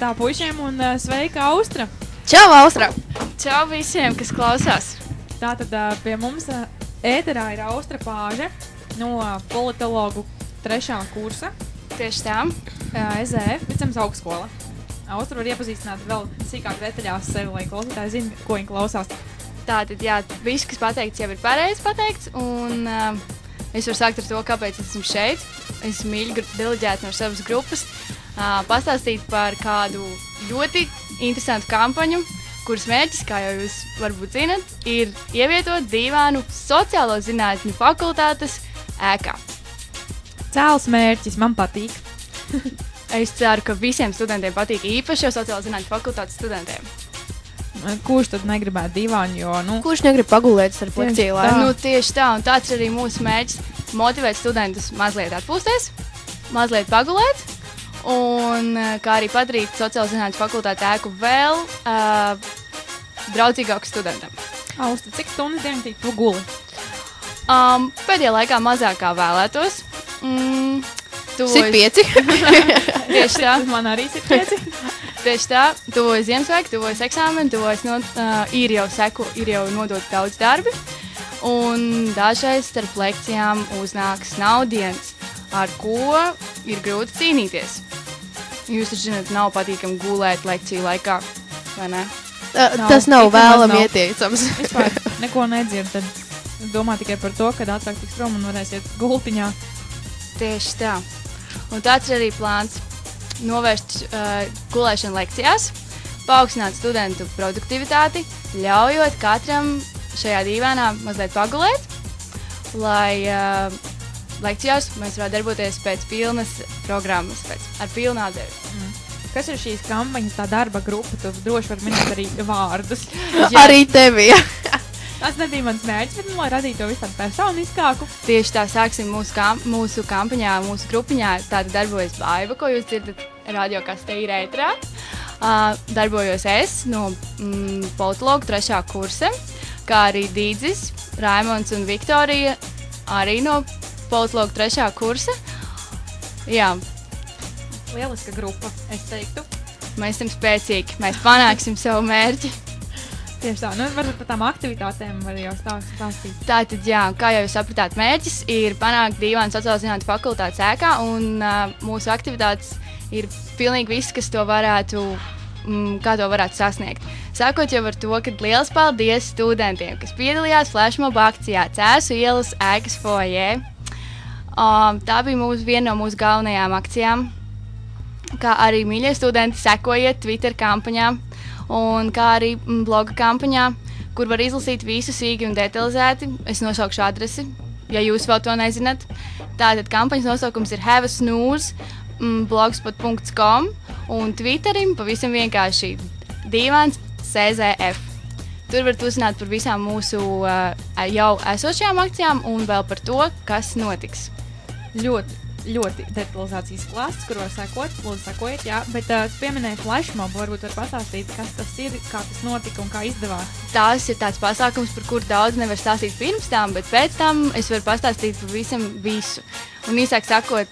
Tā puišiem un sveika Austra. Čau, Austra! Čau visiem, kas klausās. Tātad pie mums ēterā ir Austra Pāže no politologu 3. kursa. Tieši tā. EZF, Vicemes augstskola. Austra var iepazīstināt vēl sīkāk detaļās sevi, lai klausītāji zina, ko viņi klausās. Tātad, jā, viss, kas pateikts, jau ir pareizi pateikts, un es varu sākt ar to, kāpēc esmu šeit. Es mīļu deleģēt no savas grupas, pastāstīt par kādu ļoti interesantu kampaņu, kuras mērķis, kā jau jūs varbūt zinat, ir ievietot dīvainu sociālo zinātņu fakultātes ēkā. Cēls mērķis, man patīk. Es ceru, ka visiem studentiem patīk, īpaši jau sociālo zinātņu fakultātes studentiem. Kurš tad negribētu dīvainu, jo, Kurš negrib pagulēt ar lekciju laiku? Nu, tieši tā, un tāds ir arī mūsu mērķis - motivēt studentus mazliet atpūsties, mazliet pagulēt, un kā arī padarīt sociālo zinātņu fakultāti ēku vēl draudzīgāku studentam. Austra, cik stundas dienā tu guli? Pēdējā laikā mazāk kā vēlētos. 5. Tieši tā. Man arī ir 5. Tieši tā, tuvojas Ziemassvētki, tuvojas eksāmeni, ir jau nodot daudz darbi, un dažreiz starp lekcijām uznāks naudiens, ar ko ir grūti cīnīties. Jūs taču zināt, nav patīkami gulēt lekciju laikā, vai ne? Tas nav vēlami ieteicams. Vispār neko nedzird, tad domā tikai par to, kad ātrāk tiks prom un varēsiet gultiņā. Tieši tā. Un tāds ir arī plāns novērst gulēšanu lekcijās, paaugstināt studentu produktivitāti, ļaujot katram šajā dīvainā mazliet pagulēt, lai lekcijās mēs varētu darboties pēc pilnas programmas, ar pilnu atdevi. Kas ir šīs kampaņas tā darba grupa? Tu droši var minēt arī vārdus. Arī tevi, jā. Tas nebija mans mērķis, bet lai radītu to visu tādu personiskāku. Tieši tā, sāksim mūsu kampaņā, mūsu grupiņā. Tāda darbojas Baiva, ko jūs dzirdat radio kastē ir ētrā. Darbojos es no politologu 3. kursa, kā arī Dīdzis, Raimonds un Viktorija arī no politologu 3. kursa. Jā. Lieliska grupa, es teiktu. Mēs esam spēcīgi, mēs panāksim savu mērķi. Tieši tā, varbūt par tām aktivitātēm var jau stāstīt. Tātad, jā, kā jau jūs sapratāt, mērķis ir panākt dīvainu sociālo zinātņu fakultātes ēkā, un mūsu aktivitātes ir pilnīgi viss, kas to varētu, kā to varētu sasniegt. Sākot jau ar to, ka liels paldies studentiem, kas piedalījās flashmob akcijā Cēsu ielas ēkas foajē. Tā bija viena no mūsu galvenajām akcijām, kā arī mīļie studenti sekojiet Twitter kampaņām, un kā arī bloga kampaņā, kur var izlasīt visu sīki un detalizēti. Es nosaukšu adresi, ja jūs vēl to nezināt. Tātad kampaņas nosaukums ir Have a Snooze, blogspot.com, un Twitterim pavisam vienkārši dīvains CZF. Tur varat uzzināt par visām mūsu jau esošajām akcijām un vēl par to, kas notiks. Ļoti detalizēts izklāsts, kur var sekot, lūdzu sekojiet, jā, bet tu pieminēji flashmob, varbūt var pastāstīt, kas tas ir, kā tas notika un kā izdevās. Tas ir tāds pasākums, par kur daudz nevar stāstīt pirms tam, bet pēc tam es varu pastāstīt par visam visu. Un īsāk sakot,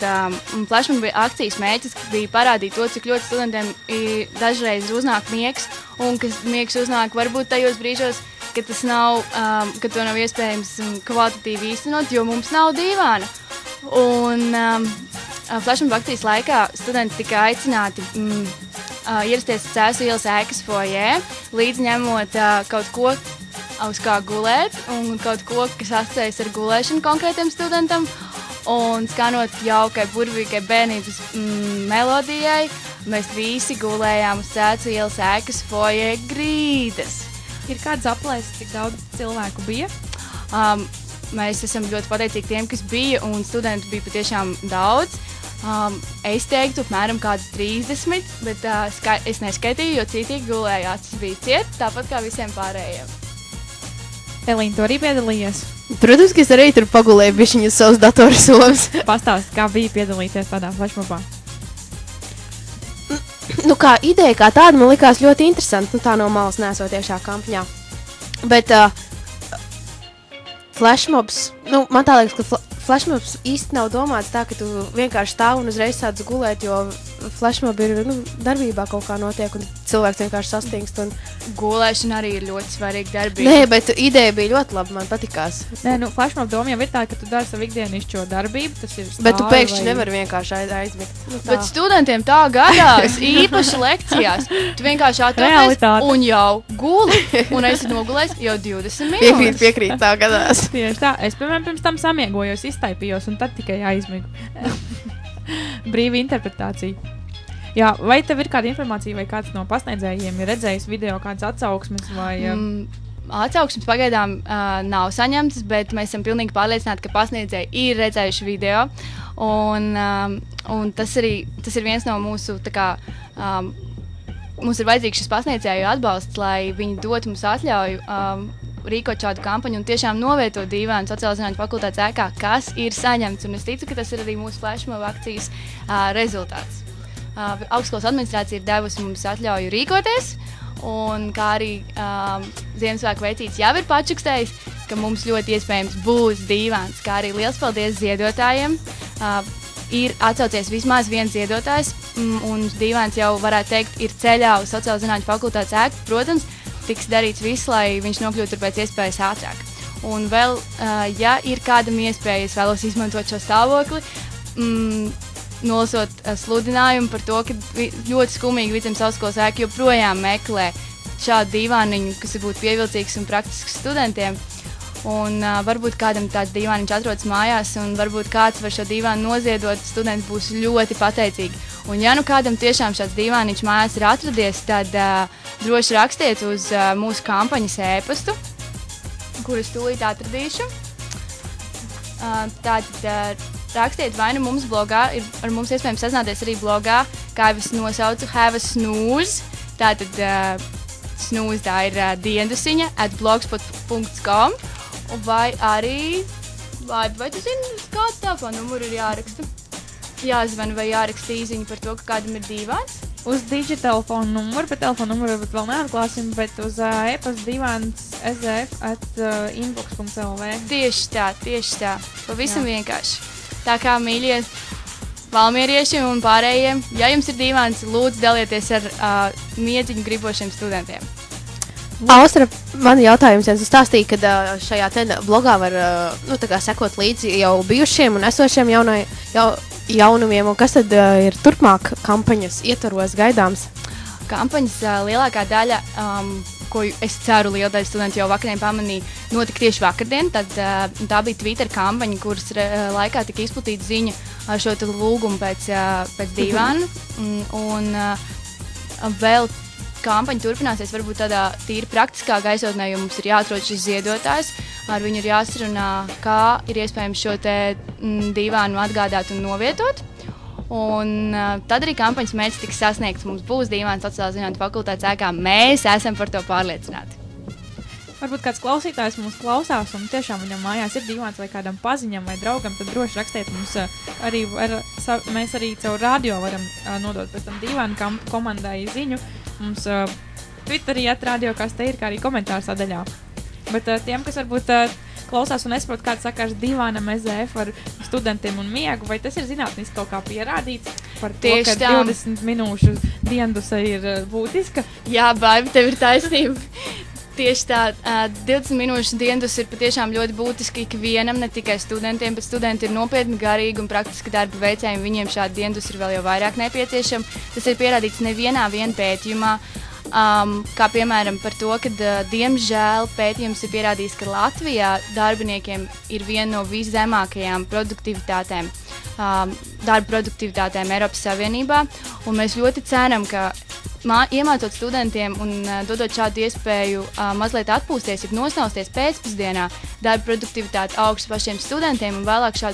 flashmob akcijas mērķis bija parādīt to, cik ļoti studentiem dažreiz uznāk miegs, un kas miegs uznāk varbūt tajos brīžos, ka tas nav, ka to nav iespējams kvalitatīvi īstenot, jo mums nav dīvaina. Un flashmob akcijas laikā studenti tika aicināti ierasties Cēsu ielas ēkas foajē, līdz ņemot kaut ko, uz kā gulēt, un kaut ko, kas asociējas ar gulēšanu konkrētiem studentam, un skanot jaukai, burvīgai bērnības melodijai, mēs visi gulējām uz Cēsu ielas ēkas foajē grīdas. Ir kāds aplēses, cik daudz cilvēku bija? Mēs esam ļoti pateicīgi tiem, kas bija, un studentu bija patiešām daudz. Es teiktu, apmēram kādi 30, bet es neskaitīju, jo citīgi gulēja acis bija ciet, tāpat kā visiem pārējiem. Elīna, tu arī piedalījies? Protams, ka es arī tur pagulēju bišķiņu savus datoru somas. Pastāst, kā bija piedalīties tādā flashmobā? Kā ideja kā tāda man likās ļoti interesanti, tā no malas nesot tiešā kampaņā. Bet flashmobs, man tā liekas, ka flashmobs īsti nav domāts tā, ka tu vienkārši stāv un uzreiz sāc gulēt, jo flashmob ir darbībā kaut kā notiek, un cilvēks vienkārši sastingst. Gulēšana arī ir ļoti svarīga darbība. Nē, bet ideja bija ļoti laba, man patikās. Nē, flashmob doma jau ir tā, ka tu dari savu ikdienišķo darbību, tas ir stāvi, Bet tu pēkšņi nevari vienkārši aizmigt. Bet studentiem tā gadās, īpaši lekcijās. Tu vienkārši atrodies un jau guli, un esi nogulējis jau 20 minūtes. Piekrīt, tā gadās. Tieši tā, es, piemēram, pirms tam samiegojos, iztaipījos, un tad tikai aizmigu. Brīva interpretācija. Jā, vai tev ir kāda informācija, vai kāds no pasniedzējiem ir redzējis video, kādas atsauksmes? Atsauksmes pagaidām nav saņemtas, bet mēs esam pilnīgi pārliecināti, ka pasniedzēji ir redzējuši video. Un tas ir viens no mūsu, mums ir vajadzīgs šis pasniedzēju atbalsts, lai viņi dotu mums atļauju rīkot šādu kampaņu un tiešām novietot dīvainu sociālās zinātņu fakultātes ēkā, kas ir saņemts. Un es ticu, ka tas ir arī mūsu flashmob akcijas rezultāts. Augstskolas administrācija ir devusi mums atļauju rīkoties, un kā arī Ziemassvētku veicīts jau ir pačukstējis, ka mums ļoti iespējams būs dīvains. Kā arī liels paldies ziedotājiem. Ir atsaucies vismaz viens ziedotājs, un dīvains jau varētu teikt ir ceļā uz sociālās zinātņu fakultātes ēku. Protams, tiks darīts viss, lai viņš nokļūtu tur pēc iespējas ātrāk. Un vēl, ja ir kādam iespēja, es vēlos izmantot šo stāvokli, nolasot sludinājumu par to, ka ļoti skumīgi Vidzemes augstskolas ēka joprojām meklē šādu dīvāniņu, kas būtu pievilcīgs un praktisks studentiem. Un varbūt kādam tāds dīvāniņš atrodas mājās, un varbūt kāds var šo dīvānu noziedot, studenti būs ļoti pateicīgi. Un ja nu kādam tiešām šāds dīvāniņš mājās ir atradies, tad droši rakstiet uz mūsu kampaņas e-pastu, kurus tūlīt atradīšu. Tātad rakstiet vai nu mums blogā, ar mums iespējams sazināties arī blogā, kā jau es nosaucu, have a snooze. Tātad snooze tā ir diendusiņa @blogspot.com. Vai arī, vai tu zini, kādu telefonu numuru ir jāraksta? Jāzvan vai jāraksta īziņa par to, ka kādam ir dīvains? Uz digitālfonu numuru, bet telefonu numuru varbūt vēl neatklāsim, bet uz e-pasta dīvains sf@inbox.lv. Tieši tā. Pavisam vienkārši. Tā kā mīļie valmierieši un pārējiem, ja jums ir dīvains, lūdzu dalieties ar miedziņu gribošiem studentiem. Austra, man jautājums, ja tu stāstīji, ka šajā blogā var sekot līdzi jau bijušiem un esošiem jaunumiem, un kas tad ir turpmāk kampaņas ietvaros gaidāms? Kampaņas lielākā daļa, ko es ceru liela daļa studentu jau vakariem pamanīja, notika tieši vakardien. Tad, tā bija Twitter kampaņa, kuras laikā tika izplatīta ziņa ar šo lūgumu pēc dīvānu. Un vēl kampaņa turpināsies varbūt tādā tīri praktiskā gaisotnē, jo mums ir jāatrod šis ziedotājs. Ar viņu ir jāsarunā, kā ir iespējams šo te dīvānu atgādāt un novietot. Un tad arī kampaņas mērķis tiks sasniegts. Mums būs dīvains sociālās zinātņu fakultātes ēkā. Mēs esam par to pārliecināti. Varbūt kāds klausītājs mums klausās un tiešām viņam mājās ir dīvains vai kādam paziņam vai draugam, tad droši rakstiet mums arī, mēs arī caur radio varam nodot pēc tam dīvainu komandai ziņu. Mums Twitterī @radio, kas te ir, kā arī komentāru sadaļā. Bet tiem, kas varbūt klausās un nesaprot, kāds sakars dīvainam SZF ar studentiem un miegu, vai tas ir zinātniski kaut kā pierādīts par to, ka 20 minūšu diendusa ir būtiska? Jā, Baiba, tev ir taisnība. Tieši tā, 20 minūšu dienas ir patiešām ļoti būtiski ikvienam, ne tikai studentiem, bet studenti ir nopietni garīgi un praktiski darba veicēji, un viņiem šādi dienas ir vēl jau vairāk nepieciešami. Tas ir pierādīts nevienā pētījumā, kā piemēram par to, ka diemžēl pētījums ir pierādījis, ka Latvijā darbiniekiem ir viena no viszemākajām produktivitātēm, darba produktivitātēm Eiropas Savienībā, un mēs ļoti ceram, ka iemācot studentiem un dodot šādu iespēju mazliet atpūsties, ja nosnausties pēcpusdienā, darba produktivitāte augsts pašiem studentiem un vēlāk šādu